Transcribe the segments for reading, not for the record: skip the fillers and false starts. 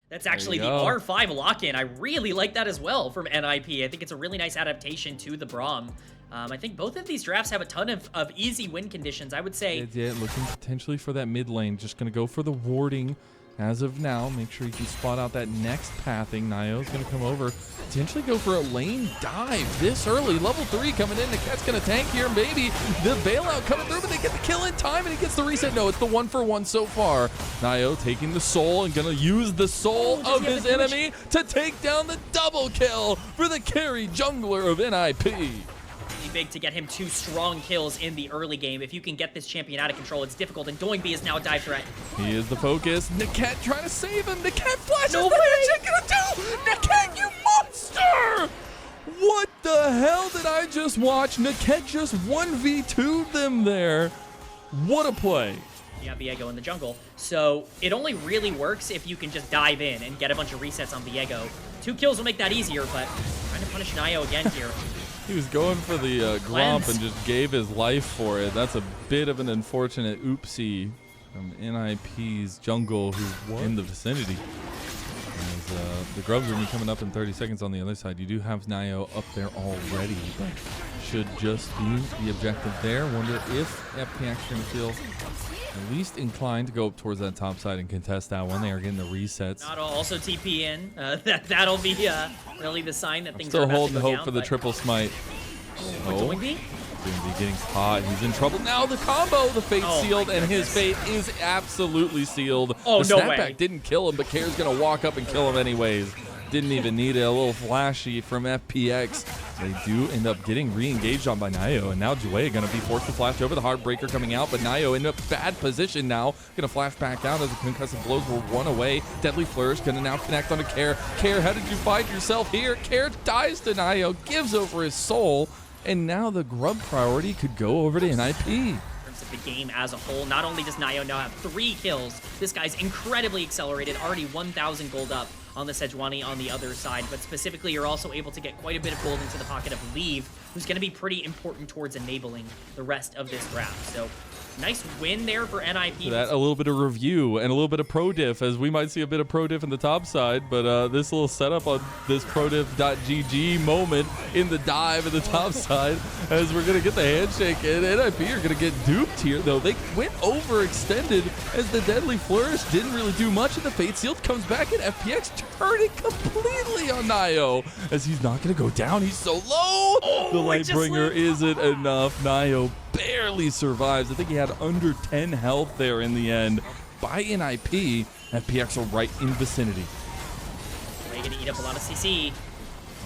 That's actually the R5 lock-in. I really like that as well from NIP. I think it's a really nice adaptation to the Braum. I think both of these drafts have a ton of easy win conditions, I would say. Yeah, looking potentially for that mid lane. Just going to go for the warding as of now. Make sure you can spot out that next pathing. Nio's going to come over. Potentially go for a lane dive this early. Level 3 coming in. The cat's going to tank here. Maybe the bailout coming through, but they get the kill in time, and he gets the reset. No, it's the 1-for-1 so far. Nio taking the soul and going to use the soul of his enemy to take down the double kill for the carry jungler of NIP. Big to get him 2 strong kills in the early game. If you can get this champion out of control, it's difficult, and Doingby is now a dive threat. He is the focus. Niket trying to save him. Niket flashes. No the handshake gonna do. Niket, you monster! What the hell did I just watch? Niket just 1v2'd them there. What a play. Yeah, Viego in the jungle. So it only really works if you can just dive in and get a bunch of resets on Viego. 2 kills will make that easier, but trying to punish Nio again here. He was going for the Gromp and just gave his life for it. That's a bit of an unfortunate oopsie from NIP's jungle, who's in the vicinity. As, the Grubs are going to be coming up in 30 seconds on the other side. You do have Nio up there already, but should just be the objective there. Wonder if FPX are going to feel at least inclined to go up towards that top side and contest that one. They are getting the resets. Not also TP in. That'll be really the sign that things still are about holding to go hope down, for the triple smite. Doingby? Doingby getting caught. He's in trouble. Now the combo, the fate sealed, and his fate is absolutely sealed. Oh, the no snapback way. didn't kill him, but Kair's going to walk up and kill him anyways. Didn't even need it. A little flashy from FPX. They do end up getting re-engaged on by Nio, and now Jue going to be forced to flash over. The Heartbreaker coming out, but Nio in a bad position now. Going to flash back down as the concussive blows were 1 away. Deadly Flourish going to now connect onto Kair. Kair, how did you find yourself here? Kair dies to Nio, gives over his soul, and now the Grub priority could go over to NIP. Of the game as a whole, not only does Nio now have 3 kills, this guy's incredibly accelerated, already 1,000 gold up on the Sejuani on the other side, but specifically you're also able to get quite a bit of gold into the pocket of Leave, who's going to be pretty important towards enabling the rest of this draft. So nice win there for NIP. So that a little bit of review and a little bit of pro diff, as we might see a bit of pro diff in the top side, but this little setup on this prodiff.gg moment in the dive in the top side, as we're going to get the handshake, and NIP are going to get duped here, though. They went overextended as the Deadly Flourish didn't really do much, and the Fate Sealed comes back, and FPX turning completely on Nio, as he's not going to go down. He's so low. The Lightbringer isn't enough. Nio barely survives. I think he had under 10 health there in the end. By NIP, FPX are right in vicinity. They're going to eat up a lot of CC.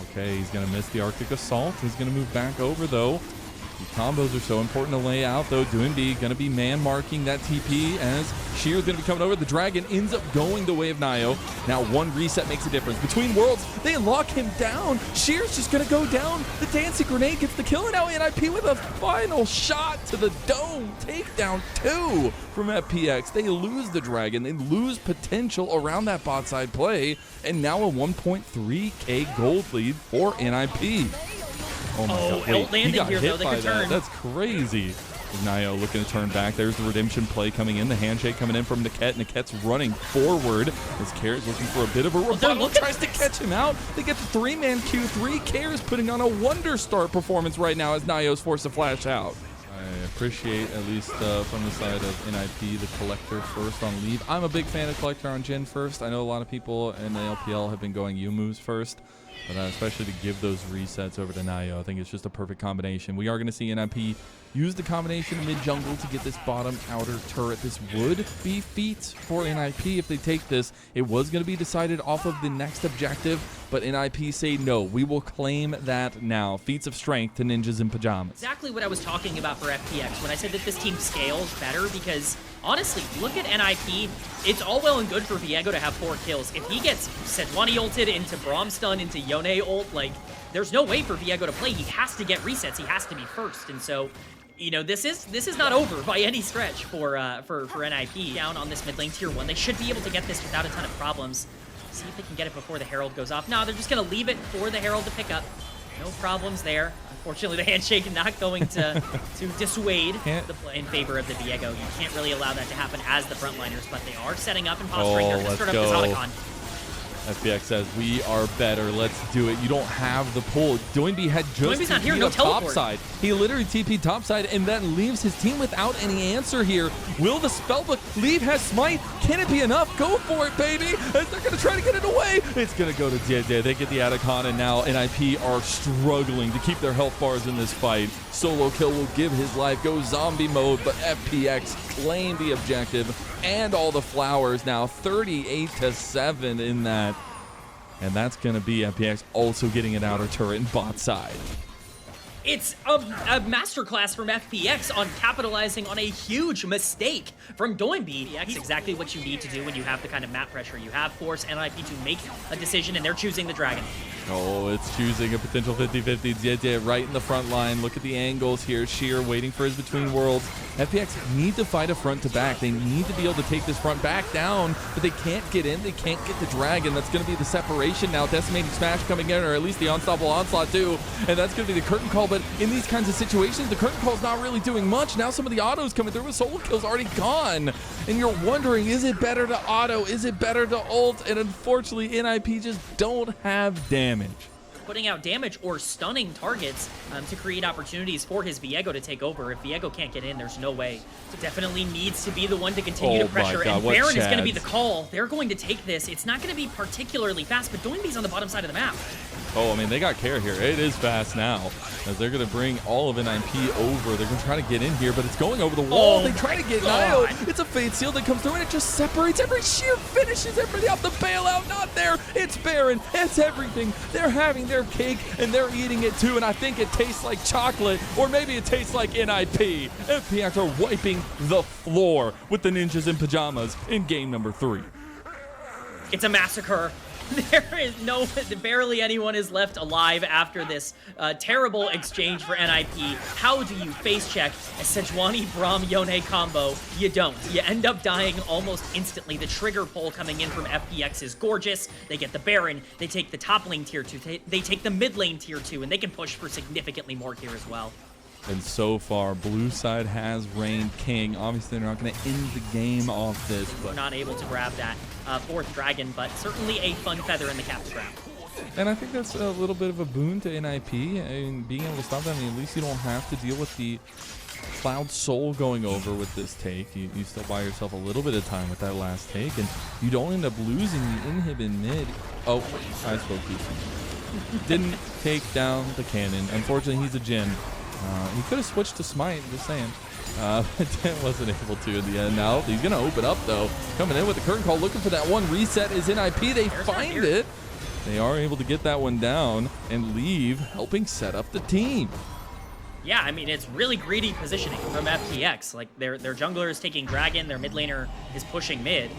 Okay, he's going to miss the Arctic Assault. He's going to move back over, though. The combos are so important to lay out, though. Doingby going to be man-marking that TP as Shear's going to be coming over. The Dragon ends up going the way of Nio. Now, 1 reset makes a difference. Between worlds, they lock him down. Shear's just going to go down. The Dancing Grenade gets the kill, and now NIP with a final shot to the dome. Takedown 2 from FPX. They lose the Dragon. They lose potential around that bot side play, and now a 1.3k gold lead for NIP. Oh my god, wait, he got hit by that. That's crazy. Nio looking to turn back. There's the redemption play coming in. The handshake coming in from Niket. Niket's running forward as Kair's looking for a bit of a rebuttal. Tries to catch him out. They get the 3-man Q3. Kair is putting on a wonder start performance right now as Nio's forced to flash out. I appreciate, at least from the side of NIP, the Collector first on Leave. I'm a big fan of Collector on Jhin first. I know a lot of people in the LPL have been going Yumu's first. But especially to give those resets over to Nio, I think it's just a perfect combination. We are going to see NIP use the combination mid-jungle to get this bottom outer turret. This would be feats for NIP if they take this. It was going to be decided off of the next objective, but NIP say no. We will claim that now. Feats of strength to ninjas in pajamas. Exactly what I was talking about for FPX when I said that this team scales better, because honestly, look at NIP. It's all well and good for Viego to have 4 kills. If he gets Sejuani ulted into Braum stun into Yone ult, like, there's no way for Viego to play. He has to get resets. He has to be first. And so, you know, this is not over by any stretch for NIP. Down on this mid lane tier 1, they should be able to get this without a ton of problems. See if they can get it before the Herald goes off. No, they're just going to leave it for the Herald to pick up. No problems there. Unfortunately, the handshake not going to dissuade the play in favor of the Viego. You can't really allow that to happen as the frontliners, but they are setting up and posturing. They're going to start up this Otacon. FPX says, we are better. Let's do it. You don't have the pull. Doinby had just Doinby's not here, no teleport. topside. He literally TP'd topside and then leaves his team without any answer here. Will the spellbook leave? Has smite? Can it be enough? Go for it, baby. As they're going to try to get it away. It's going to go to JJ. They get the Atacon, and now NIP are struggling to keep their health bars in this fight. Solo Kill will give his life, go zombie mode, but FPX claim the objective and all the flowers now. 38-7 in that. And that's going to be FPX also getting an outer turret in bot side. It's a masterclass from FPX on capitalizing on a huge mistake from Doinby. FPX, exactly what you need to do when you have the kind of map pressure you have. Force NIP to make a decision, and they're choosing the Dragon. Oh, it's choosing a potential 50-50. JJ right in the front line. Look at the angles here. Sheer waiting for his between worlds. FPX need to fight a front to back. They need to be able to take this front back down, but they can't get in. They can't get the Dragon. That's going to be the separation now. Decimating Smash coming in, or at least the Unstoppable Onslaught too. And that's going to be the curtain call. But in these kinds of situations, the curtain call's not really doing much. Now some of the autos coming through with Solo Kill's already gone. And you're wondering, is it better to auto? Is it better to ult? And unfortunately, NIP just don't have damage. Putting out damage or stunning targets to create opportunities for his Viego to take over. If Viego can't get in, there's no way. So definitely needs to be the one to continue to pressure. And Baron is going to be the call. They're going to take this. It's not going to be particularly fast, but Doinby's on the bottom side of the map. Oh, I mean, they got care here. It is fast now, as they're going to bring all of NIP over. They're going to try to get in here, but it's going over the wall. They try to get Nio. It's a Fate Seal that comes through, and it just separates. Every sheer finishes everybody off. The bailout, not there. It's Baron. It's everything. They're having their cake, and they're eating it too, and I think it tastes like chocolate, or maybe it tastes like NIP. FPX are wiping the floor with the ninjas in pajamas in game number 3. It's a massacre. There is barely anyone is left alive after this terrible exchange for NIP. How do you face check a Sejuani Braum Yone combo? You don't. You end up dying almost instantly. The trigger pull coming in from FPX is gorgeous. They get the Baron. They take the top lane tier 2. They take the mid lane tier 2, and they can push for significantly more here as well. And so far, blue side has reigned king. Obviously, they're not going to end the game off this. But we're not able to grab that fourth dragon, but certainly a fun feather in the cap's crown. And I think that's a little bit of a boon to NIP. And being able to stop that, I mean, at least you don't have to deal with the Cloud Soul going over with this take. You still buy yourself a little bit of time with that last take, and you don't end up losing the inhib in mid. Oh, I spoke too soon. Didn't take down the cannon. Unfortunately, he's a Jhin. He could have switched to Smite, just saying. But wasn't able to in the end. Now he's going to open up, though. Coming in with the curtain call, looking for that one reset is NIP. They find it. They are able to get that one down and leave, helping set up the team. Yeah, I mean, it's really greedy positioning from FPX. Like, their jungler is taking Dragon, their mid laner is pushing mid.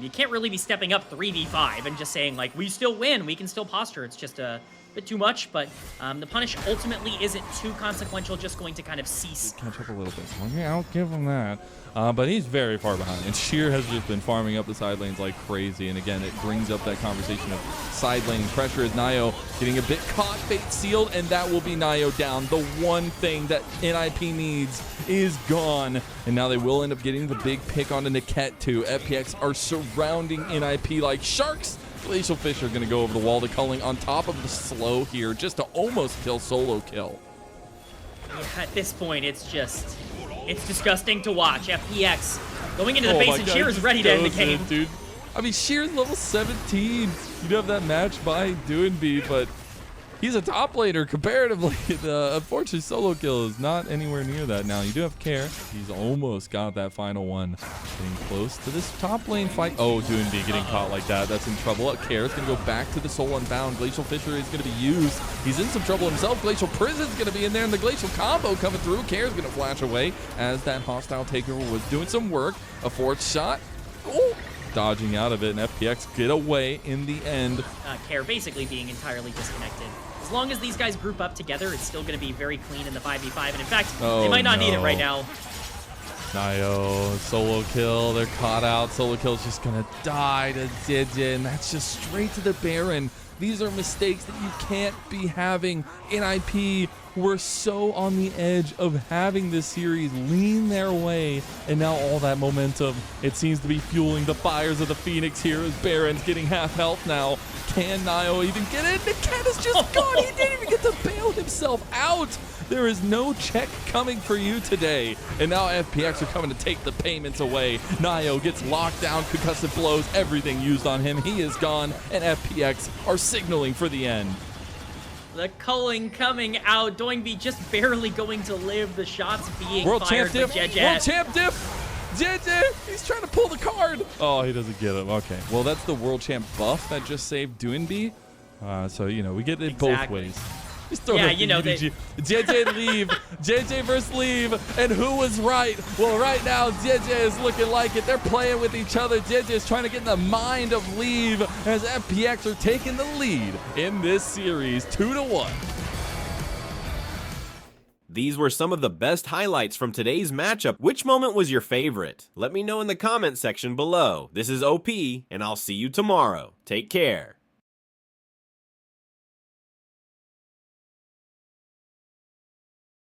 You can't really be stepping up 3v5 and just saying, like, we still win, we can still posture. It's just a bit too much, but the punish ultimately isn't too consequential, just going to kind of cease. Catch up a little bit. Okay, I'll give him that. But he's very far behind, and Sheer has just been farming up the side lanes like crazy. And again, it brings up that conversation of side lane pressure as Nio getting a bit caught, Fate sealed, and that will be Nio down. The one thing that NIP needs is gone, and now they will end up getting the big pick onto Niket too. FPX are surrounding NIP like sharks. Glacial Fish are going to go over the wall to culling on top of the slow here just to almost kill Solo Kill. Yeah, at this point, it's disgusting to watch. FPX going into the base, and Sheer is ready to end the game. Dude. I mean, Sheer's level 17. You do have that match by Doinby, but he's a top laner comparatively. Unfortunately, Solo Kill is not anywhere near that now. You do have Care. He's almost got that final one. Getting close to this top lane fight. Oh, Doinby getting caught like that. That's in trouble. Care is going to go back to the Soul Unbound. Glacial Fisher is going to be used. He's in some trouble himself. Glacial Prison's going to be in there, and the Glacial combo coming through. Care is going to flash away as that hostile takeover was doing some work. A fourth shot. Oh, dodging out of it, and FPX get away in the end. Care basically being entirely disconnected. As long as these guys group up together, it's still going to be very clean in the 5v5. And in fact, they might not need it right now. Nio, Solo Kill, they're caught out. Solo Kill's just going to die to Jin. That's just straight to the Baron. These are mistakes that you can't be having. NIP were so on the edge of having this series lean their way, and now all that momentum, it seems to be fueling the fires of the Phoenix here as Baron's getting half health now. Can Nio even get in? The cat is just gone. He didn't even get to bail himself out. There is no check coming for you today. And now FPX are coming to take the payments away. Nio gets locked down, concussive blows, everything used on him. He is gone, and FPX are signaling for the end. The culling coming out. Doingby just barely going to live. The shots being World fired champ by diff. JJ. World champ diff. JJ, he's trying to pull the card. Oh, he doesn't get him. Okay. Well, that's the world champ buff that just saved Doinby. So, you know, we get it both ways. Just throw yeah, you know, JJ leave. JJ versus leave. And who was right? Well, right now, JJ is looking like it. They're playing with each other. JJ is trying to get in the mind of leave as FPX are taking the lead in this series 2-1. These were some of the best highlights from today's matchup. Which moment was your favorite? Let me know in the comment section below. This is OP, and I'll see you tomorrow. Take care.